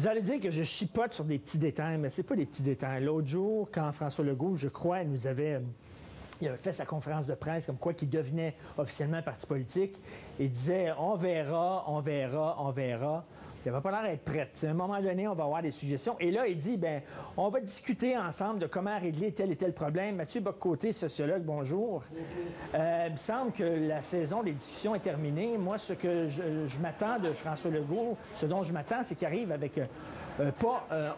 Vous allez dire que je chipote sur des petits détails, mais c'est pas des petits détails. L'autre jour, quand François Legault, je crois, il avait fait sa conférence de presse comme quoi qu'il devenait officiellement un parti politique. Il disait « on verra, on verra, on verra ». Il n'avait pas l'air d'être prêt. À un moment donné, on va avoir des suggestions. Et là, il dit, bien, on va discuter ensemble de comment régler tel et tel problème. Mathieu Bock-Côté, sociologue, bonjour. Il me semble que la saison des discussions est terminée. Moi, ce que je m'attends de François Legault, ce dont je m'attends, c'est qu'il arrive avec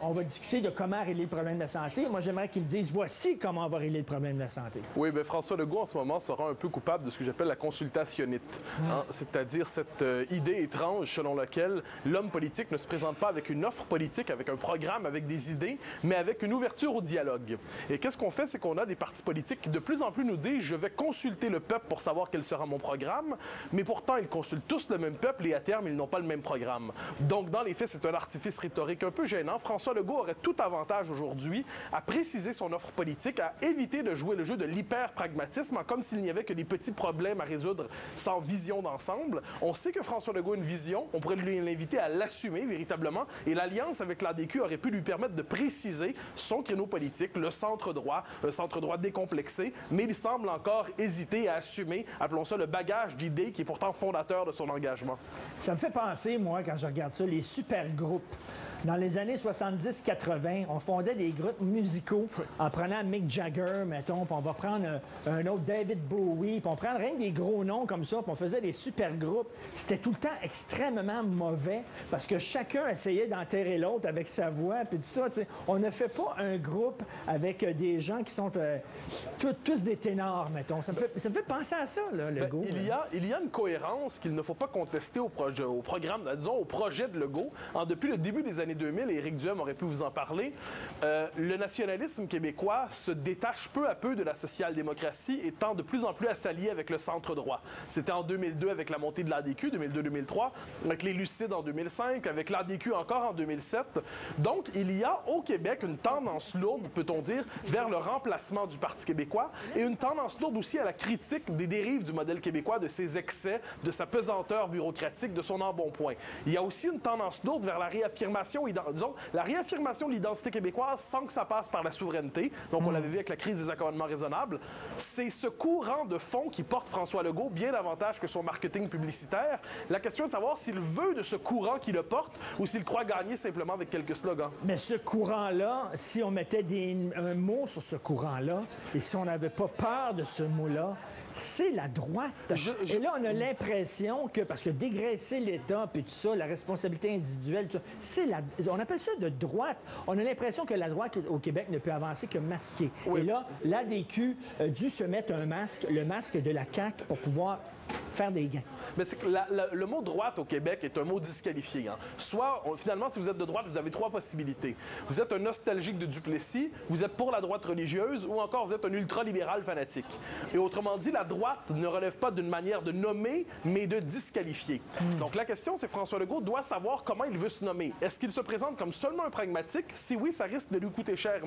on va discuter de comment régler le problème de la santé. Moi, j'aimerais qu'il me dise, voici comment on va régler le problème de la santé. Oui, bien, François Legault, en ce moment, sera un peu coupable de ce que j'appelle la consultationnite. Hein? C'est-à-dire cette idée étrange selon laquelle l'homme politique ne se présente pas avec une offre politique, avec un programme, avec des idées, mais avec une ouverture au dialogue. Et qu'est-ce qu'on fait? C'est qu'on a des partis politiques qui de plus en plus nous disent « je vais consulter le peuple pour savoir quel sera mon programme », mais pourtant, ils consultent tous le même peuple et à terme, ils n'ont pas le même programme. Donc, dans les faits, c'est un artifice rhétorique un peu gênant. François Legault aurait tout avantage aujourd'hui à préciser son offre politique, à éviter de jouer le jeu de l'hyper-pragmatisme, comme s'il n'y avait que des petits problèmes à résoudre sans vision d'ensemble. On sait que François Legault a une vision, on pourrait l'inviter à l'assumer véritablement, et l'alliance avec l'ADQ aurait pu lui permettre de préciser son créneau politique, le centre-droit, un centre-droit décomplexé, mais il semble encore hésiter à assumer, appelons ça le bagage d'idées qui est pourtant fondateur de son engagement. Ça me fait penser, moi, quand je regarde ça, les super groupes. Dans les années 70-80, on fondait des groupes musicaux en prenant Mick Jagger, mettons, puis on va prendre un autre David Bowie, puis on prend rien que des gros noms comme ça, puis on faisait des super groupes. C'était tout le temps extrêmement mauvais parce que chacun essayait d'enterrer l'autre avec sa voix, puis tout ça. T'sais. On ne fait pas un groupe avec des gens qui sont tous des ténors, mettons. Ça me fait penser à ça, là, Legault. Il y a une cohérence qu'il ne faut pas contester au programme, disons, au projet de Legault. Depuis le début des années 2000, et Éric Duhem aurait pu vous en parler, le nationalisme québécois se détache peu à peu de la social-démocratie et tend de plus en plus à s'allier avec le centre-droit. C'était en 2002 avec la montée de l'ADQ, 2002-2003, avec les Lucides en 2005, avec l'ADQ encore en 2007. Donc, il y a au Québec une tendance lourde, peut-on dire, vers le remplacement du Parti québécois et une tendance lourde aussi à la critique des dérives du modèle québécois, de ses excès, de sa pesanteur bureaucratique, de son embonpoint. Il y a aussi une tendance lourde vers la réaffirmation de l'identité québécoise sans que ça passe par la souveraineté. Donc, on l'avait vu avec la crise des accommodements raisonnables. C'est ce courant de fond qui porte François Legault bien davantage que son marketing publicitaire. La question est de savoir s'il veut de ce courant qui le porte ou s'il croit gagner simplement avec quelques slogans. Mais ce courant-là, si on mettait un mot sur ce courant-là et si on n'avait pas peur de ce mot-là, c'est la droite. Et là, on a l'impression que, parce que dégraisser l'État, puis tout ça, la responsabilité individuelle, tout ça, on appelle ça de droite. On a l'impression que la droite au Québec ne peut avancer que masquée. Oui. Et là, l'ADQ a dû se mettre un masque, le masque de la CAQ, pour pouvoir faire des gains. Mais le mot droite au Québec est un mot disqualifié. Hein. Soit, finalement, si vous êtes de droite, vous avez trois possibilités. Vous êtes un nostalgique de Duplessis, vous êtes pour la droite religieuse, ou encore vous êtes un ultra-libéral fanatique. Et autrement dit, la droite ne relève pas d'une manière de nommer, mais de disqualifier. Donc la question, c'est François Legault doit savoir comment il veut se nommer. Est-ce qu'il se présente comme seulement un pragmatique? Si oui, ça risque de lui coûter cher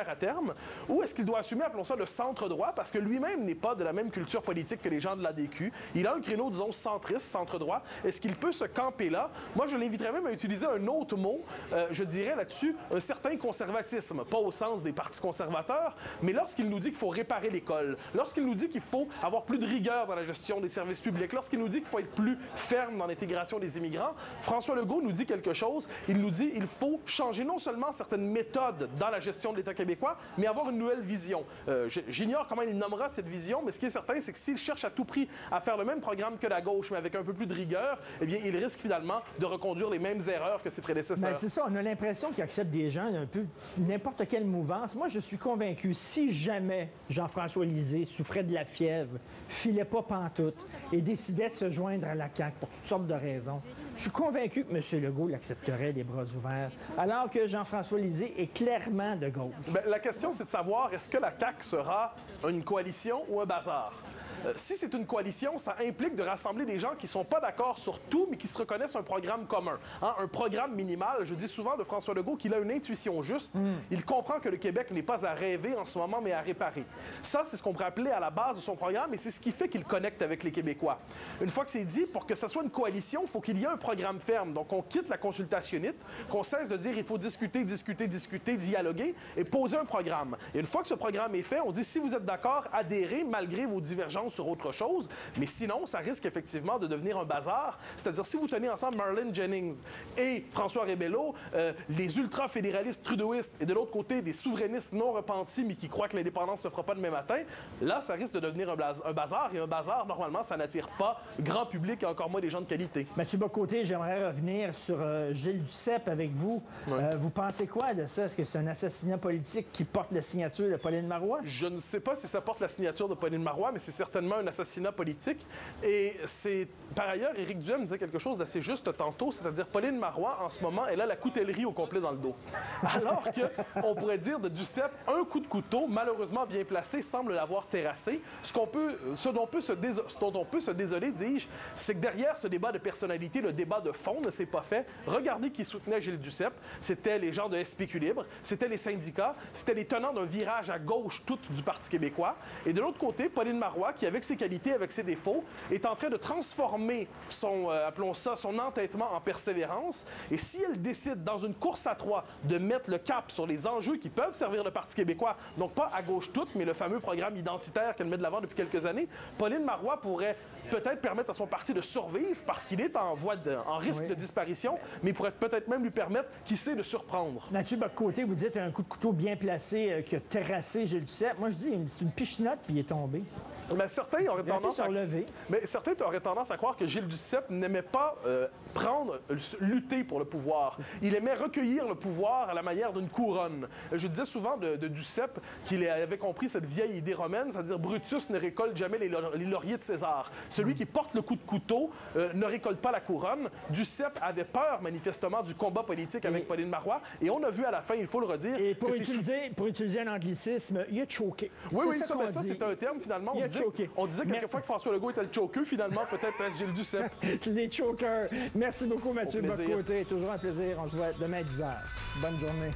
à terme. Ou est-ce qu'il doit assumer, appelons ça, le centre-droit, parce que lui-même n'est pas de la même culture politique que les gens de l'ADQ. Il a un créneau, disons, centriste, centre-droit. Est-ce qu'il peut se camper là? Moi, je l'inviterais même à utiliser un autre mot, je dirais là-dessus, un certain conservatisme. Pas au sens des partis conservateurs, mais lorsqu'il nous dit qu'il faut réparer l'école, lorsqu'il nous dit qu'il faut avoir plus de rigueur dans la gestion des services publics, lorsqu'il nous dit qu'il faut être plus ferme dans l'intégration des immigrants, François Legault nous dit quelque chose. Il nous dit qu'il faut changer non seulement certaines méthodes dans la gestion de l'État québécois, mais avoir une nouvelle vision. J'ignore comment il nommera cette vision, mais ce qui est certain, c'est que s'il cherche à tout prix à faire le même programme que la gauche, mais avec un peu plus de rigueur, eh bien, il risque finalement de reconduire les mêmes erreurs que ses prédécesseurs. C'est ça, on a l'impression qu'il accepte des gens un peu n'importe quelle mouvance. Moi, je suis convaincu, si jamais Jean-François Lisée souffrait de la fièvre, filait pas pantoute et décidait de se joindre à la CAQ pour toutes sortes de raisons, je suis convaincu que M. Legault l'accepterait les bras ouverts, alors que Jean-François Lisée est clairement de gauche. Bien, la question, c'est de savoir, est-ce que la CAQ sera une coalition ou un bazar? Si c'est une coalition, ça implique de rassembler des gens qui ne sont pas d'accord sur tout, mais qui se reconnaissent un programme commun. Hein, un programme minimal. Je dis souvent de François Legault qu'il a une intuition juste. Il comprend que le Québec n'est pas à rêver en ce moment, mais à réparer. Ça, c'est ce qu'on pourrait appeler à la base de son programme, et c'est ce qui fait qu'il connecte avec les Québécois. Une fois que c'est dit, pour que ça soit une coalition, il faut qu'il y ait un programme ferme. Donc, on quitte la consultationnite, qu'on cesse de dire il faut discuter, dialoguer et poser un programme. Et une fois que ce programme est fait, on dit si vous êtes d'accord, adhérez malgré vos divergences sur autre chose. Mais sinon, ça risque effectivement de devenir un bazar. C'est-à-dire, si vous tenez ensemble Marlene Jennings et François Rebello, les ultra-fédéralistes trudeauistes et de l'autre côté, des souverainistes non repentis mais qui croient que l'indépendance ne se fera pas demain matin, là, ça risque de devenir un bazar. Et un bazar, normalement, ça n'attire pas grand public et encore moins des gens de qualité. Mathieu Bock-Côté, j'aimerais revenir sur Gilles Duceppe avec vous. Oui. Vous pensez quoi de ça? Est-ce que c'est un assassinat politique qui porte la signature de Pauline Marois? Je ne sais pas si ça porte la signature de Pauline Marois, mais c'est certainement un assassinat politique. Et c'est... Par ailleurs, Éric Duhem disait quelque chose d'assez juste tantôt, c'est-à-dire Pauline Marois, en ce moment, elle a la coutellerie au complet dans le dos. Alors qu'on pourrait dire de Duceppe, un coup de couteau, malheureusement bien placé, semble l'avoir terrassé. Ce dont on peut se désoler, dis-je, c'est que derrière ce débat de personnalité, le débat de fond ne s'est pas fait. Regardez qui soutenait Gilles Duceppe. C'était les gens de SPQ Libre, c'était les syndicats, c'était les tenants d'un virage à gauche tout du Parti québécois. Et de l'autre côté, Pauline Marois, qui avec ses qualités, avec ses défauts, est en train de transformer son, appelons ça, son entêtement en persévérance. Et si elle décide, dans une course à trois, de mettre le cap sur les enjeux qui peuvent servir le Parti québécois, donc pas à gauche toute, mais le fameux programme identitaire qu'elle met de l'avant depuis quelques années, Pauline Marois pourrait peut-être permettre à son parti de survivre parce qu'il est en risque de disparition, mais pourrait peut-être même lui permettre, qui sait, de surprendre. Mathieu Bock-Côté, vous dites un coup de couteau bien placé qui a terrassé Gilles Duceppe. Moi, je dis, c'est une pichenotte puis il est tombé. Mais certains auraient tendance à croire que Gilles Duceppe n'aimait pas lutter pour le pouvoir. Il aimait recueillir le pouvoir à la manière d'une couronne. Je disais souvent de Duceppe qu'il avait compris cette vieille idée romaine, c'est-à-dire Brutus ne récolte jamais les lauriers de César. Celui qui porte le coup de couteau ne récolte pas la couronne. Duceppe avait peur manifestement du combat politique avec Pauline Marois et on a vu à la fin, il faut le redire... Et pour utiliser un anglicisme, il a choqué. Oui, ça c'est un terme finalement. On disait quelquefois que François Legault était le choker, finalement, peut-être Gilles Duceppe. Les chokers. Merci beaucoup, Mathieu Bock-Côté. Toujours un plaisir. On se voit demain à 10h. Bonne journée.